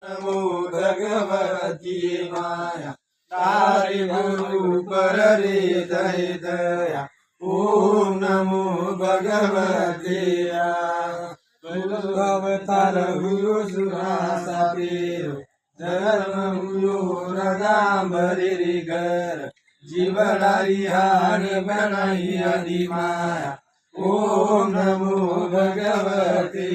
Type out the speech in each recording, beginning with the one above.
नमो भगवती माया तारे गुरु पर रे दय दया। ओम नमो भगवते अवतार हुयो सुरासा पेरो धर्म हुयो रदांबरी घर जीवनारी हार बनाई आदि माया। ओम नमो भगवते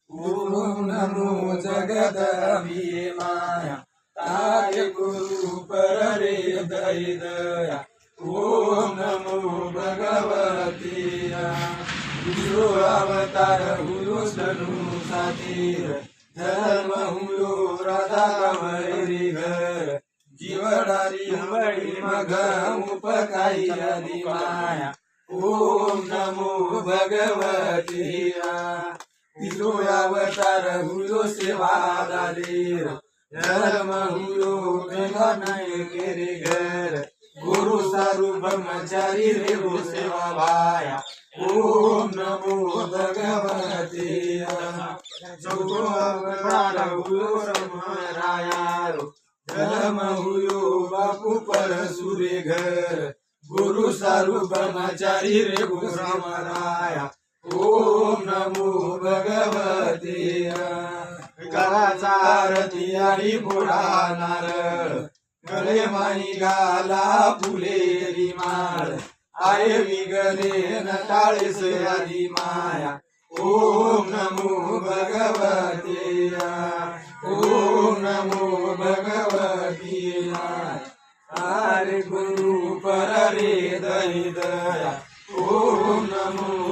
ओम नमो जगदम्बे माया तारे गुरु पर रे दय दया। ओम नमो भगवते विष्णु अवतार हुयो सनु सातीर धर्म हुयो राधा कमरी घर जीवडारी हवडी मग उपकाई आदि माया। ओम नमो भगवते विष्णु अवतार हुयो सेवादारीर धर्म हुयो नहीं केरे घर गुरु सारू ब्रह्मचारी रे वो सेवा भाया। ओम नमो भगवते चौथो अवतार हुयो रायारो धर्म हुयो बापू पर सूर्य घर गुरु सारू ब्रह्मचारी रे वो राया। ओम नमो भगवते कराचा आरती आणि पुढा नारळ गळे माई गाला फुलेरी माळ आये विगले नटाळेस आदि माया। ओम नमो भगवते ओम नमो भगवती तारे गुरु पर रे दय दया। ओम नमो